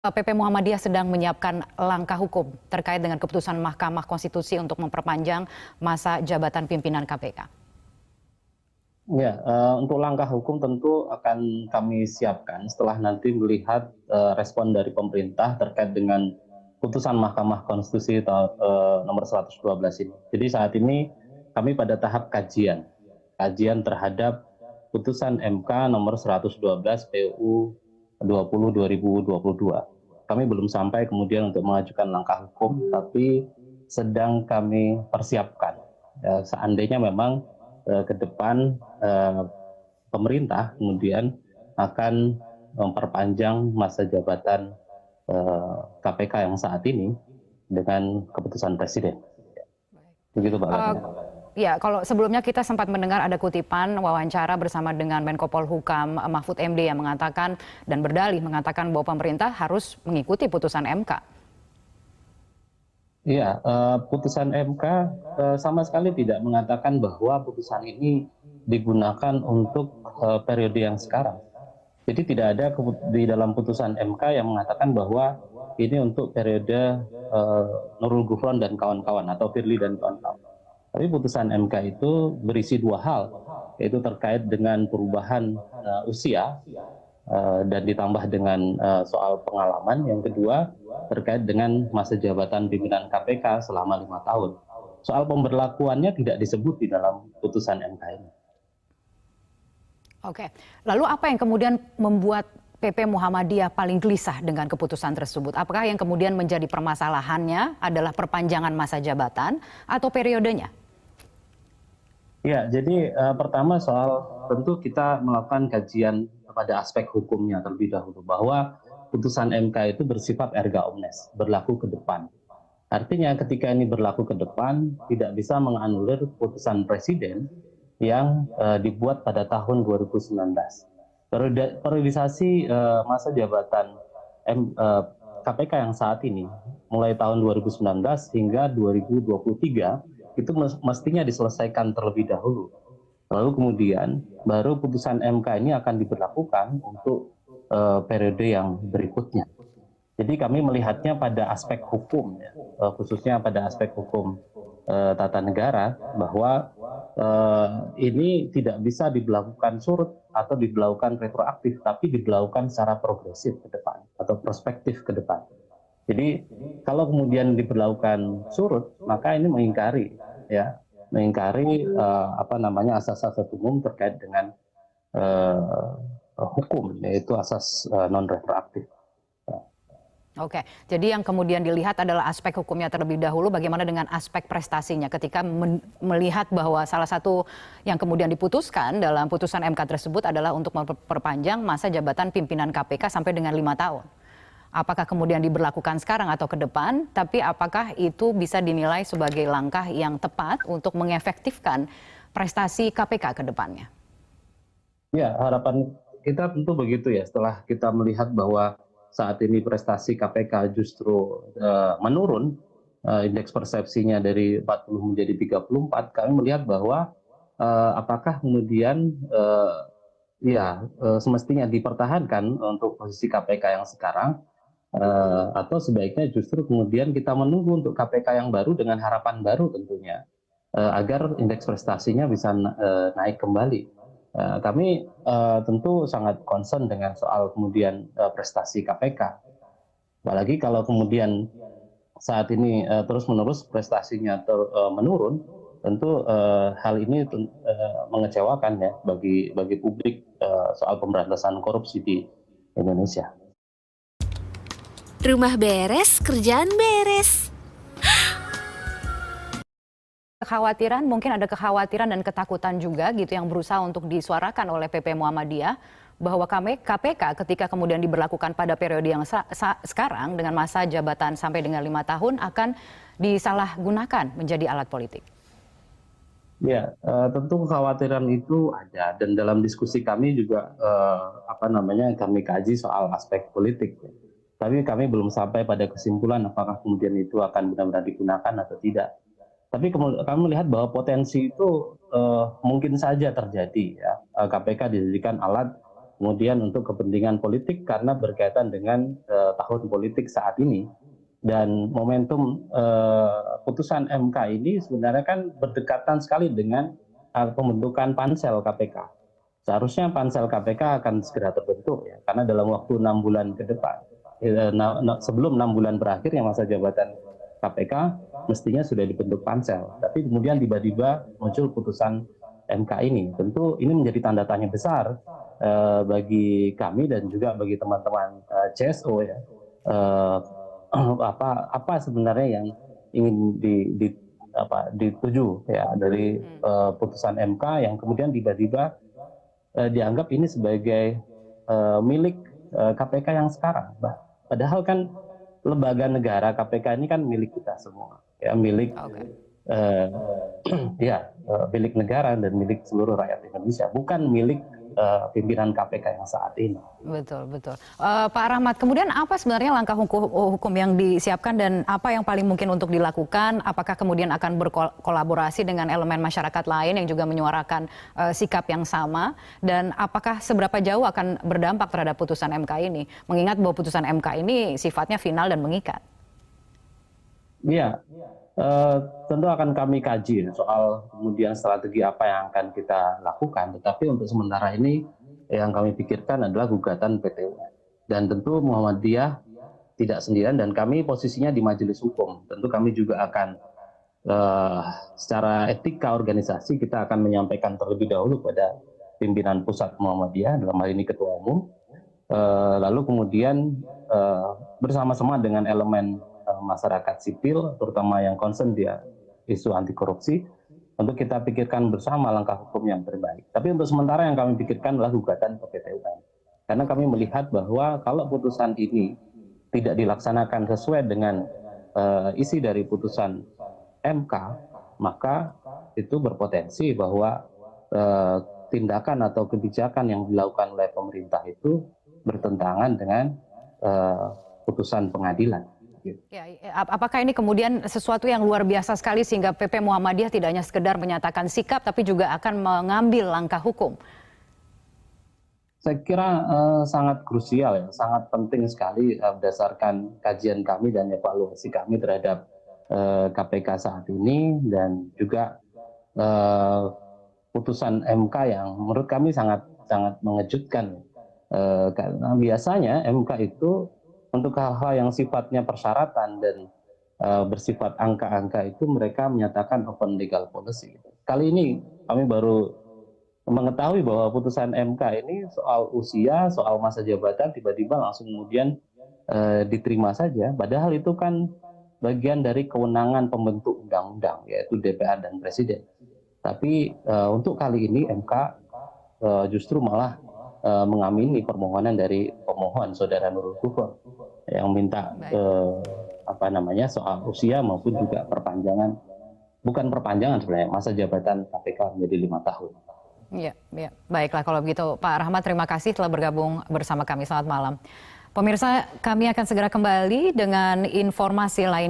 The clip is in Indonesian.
PP Muhammadiyah sedang menyiapkan langkah hukum terkait dengan keputusan Mahkamah Konstitusi untuk memperpanjang masa jabatan pimpinan KPK. Ya, untuk langkah hukum tentu akan kami siapkan setelah nanti melihat respon dari pemerintah terkait dengan putusan Mahkamah Konstitusi nomor 112 ini. Jadi saat ini kami pada tahap kajian terhadap putusan MK nomor 112 PUU 20 2022. Kami belum sampai kemudian untuk mengajukan langkah hukum, tapi sedang kami persiapkan. Seandainya memang ke depan pemerintah kemudian akan memperpanjang masa jabatan KPK yang saat ini dengan keputusan Presiden. Begitu Pak Gatnya. Ya, kalau sebelumnya kita sempat mendengar ada kutipan wawancara bersama dengan Menko Polhukam Mahfud MD yang mengatakan dan berdalih mengatakan bahwa pemerintah harus mengikuti putusan MK. Iya, putusan MK sama sekali tidak mengatakan bahwa putusan ini digunakan untuk periode yang sekarang. Jadi tidak ada di dalam putusan MK yang mengatakan bahwa ini untuk periode Nurul Gufron dan kawan-kawan atau Firly dan kawan-kawan. Tapi putusan MK itu berisi dua hal, yaitu terkait dengan perubahan usia dan ditambah dengan soal pengalaman. Yang kedua terkait dengan masa jabatan pimpinan KPK selama 5 tahun. Soal pemberlakuannya tidak disebut di dalam putusan MK ini. Oke, lalu apa yang kemudian membuat PP Muhammadiyah paling gelisah dengan keputusan tersebut? Apakah yang kemudian menjadi permasalahannya adalah perpanjangan masa jabatan atau periodenya? Ya, jadi pertama soal tentu kita melakukan kajian pada aspek hukumnya terlebih dahulu bahwa putusan MK itu bersifat erga omnes, berlaku ke depan. Artinya ketika ini berlaku ke depan tidak bisa menganulir putusan Presiden yang dibuat pada tahun 2019. Periodisasi masa jabatan KPK yang saat ini mulai tahun 2019 hingga 2023 itu mestinya diselesaikan terlebih dahulu. Lalu kemudian baru putusan MK ini akan diberlakukan untuk periode yang berikutnya. Jadi kami melihatnya pada aspek hukum, ya, khususnya pada aspek hukum tata negara, bahwa ini tidak bisa diberlakukan surut atau diberlakukan retroaktif, tapi diberlakukan secara progresif ke depan atau prospektif ke depan. Jadi kalau kemudian diberlakukan surut, maka ini mengingkari asas-asas umum terkait dengan hukum, yaitu asas non retroaktif. Oke, jadi yang kemudian dilihat adalah aspek hukumnya terlebih dahulu, bagaimana dengan aspek prestasinya ketika melihat bahwa salah satu yang kemudian diputuskan dalam putusan MK tersebut adalah untuk memperpanjang masa jabatan pimpinan KPK sampai dengan 5 tahun. Apakah kemudian diberlakukan sekarang atau ke depan, tapi apakah itu bisa dinilai sebagai langkah yang tepat untuk mengefektifkan prestasi KPK ke depannya? Ya, harapan kita tentu begitu ya, setelah kita melihat bahwa saat ini prestasi KPK justru menurun, indeks persepsinya dari 40 menjadi 34, kami melihat bahwa apakah kemudian semestinya dipertahankan untuk posisi KPK yang sekarang, atau sebaiknya justru kemudian kita menunggu untuk KPK yang baru dengan harapan baru tentunya, agar indeks prestasinya bisa naik kembali. Kami tentu sangat concern dengan soal kemudian prestasi KPK. Apalagi kalau kemudian saat ini terus-menerus prestasinya menurun, tentu hal ini mengecewakan ya bagi publik soal pemberantasan korupsi di Indonesia. Rumah beres, kerjaan beres. Kekhawatiran, mungkin ada kekhawatiran dan ketakutan juga gitu yang berusaha untuk disuarakan oleh PP Muhammadiyah bahwa KPK ketika kemudian diberlakukan pada periode yang sekarang dengan masa jabatan sampai dengan 5 tahun akan disalahgunakan menjadi alat politik. Ya, tentu kekhawatiran itu ada, dan dalam diskusi kami juga kami kaji soal aspek politik. Tapi kami belum sampai pada kesimpulan apakah kemudian itu akan benar-benar digunakan atau tidak. Tapi kami melihat bahwa potensi itu mungkin saja terjadi. Ya. KPK dijadikan alat kemudian untuk kepentingan politik karena berkaitan dengan tahun politik saat ini. Dan momentum putusan MK ini sebenarnya kan berdekatan sekali dengan pembentukan pansel KPK. Seharusnya pansel KPK akan segera terbentuk ya, karena dalam waktu 6 bulan ke depan, sebelum 6 bulan berakhirnya masa jabatan KPK, mestinya sudah dibentuk pansel. Tapi kemudian tiba-tiba muncul putusan MK ini. Tentu ini menjadi tanda tanya besar bagi kami dan juga bagi teman-teman CSO ya. Apa sebenarnya yang ingin dituju ya dari putusan MK yang kemudian tiba-tiba dianggap ini sebagai milik KPK yang sekarang. Padahal kan lembaga negara KPK ini kan milik kita semua, ya milik milik negara dan milik seluruh rakyat Indonesia, bukan milik pimpinan KPK yang saat ini. Betul, betul. Pak Rahmat, kemudian apa sebenarnya langkah hukum yang disiapkan dan apa yang paling mungkin untuk dilakukan? Apakah kemudian akan berkolaborasi dengan elemen masyarakat lain yang juga menyuarakan sikap yang sama? Dan apakah seberapa jauh akan berdampak terhadap putusan MK ini? Mengingat bahwa putusan MK ini sifatnya final dan mengikat. Iya, tentu akan kami kaji soal kemudian strategi apa yang akan kita lakukan. Tetapi untuk sementara ini yang kami pikirkan adalah gugatan PT UN. Dan tentu Muhammadiyah tidak sendirian dan kami posisinya di majelis hukum. Tentu kami juga akan secara etika organisasi kita akan menyampaikan terlebih dahulu pada pimpinan pusat Muhammadiyah, dalam hal ini Ketua Umum. Lalu kemudian bersama-sama dengan elemen masyarakat sipil, terutama yang concern dia isu anti korupsi, untuk kita pikirkan bersama langkah hukum yang terbaik. Tapi untuk sementara yang kami pikirkan adalah gugatan ke PT UN. Karena kami melihat bahwa kalau putusan ini tidak dilaksanakan sesuai dengan isi dari putusan MK, maka itu berpotensi bahwa tindakan atau kebijakan yang dilakukan oleh pemerintah itu bertentangan dengan putusan pengadilan. Ya, apakah ini kemudian sesuatu yang luar biasa sekali sehingga PP Muhammadiyah tidak hanya sekedar menyatakan sikap tapi juga akan mengambil langkah hukum? Saya kira sangat krusial ya, sangat penting sekali berdasarkan kajian kami dan evaluasi kami terhadap KPK saat ini dan juga putusan MK yang menurut kami sangat mengejutkan. Karena biasanya MK itu untuk hal-hal yang sifatnya persyaratan dan bersifat angka-angka itu mereka menyatakan open legal policy. Kali ini kami baru mengetahui bahwa putusan MK ini soal usia, soal masa jabatan tiba-tiba langsung kemudian diterima saja. Padahal itu kan bagian dari kewenangan pembentuk undang-undang yaitu DPR dan Presiden. Tapi untuk kali ini MK justru malah mengamini permohonan dari pemohon Saudara Nurul Gufron yang minta soal usia maupun juga perpanjangan, bukan perpanjangan sebenarnya, masa jabatan KPK menjadi 5 tahun. Ya, baiklah kalau begitu Pak Rahmat, terima kasih telah bergabung bersama kami. Selamat malam. Pemirsa, kami akan segera kembali dengan informasi lainnya.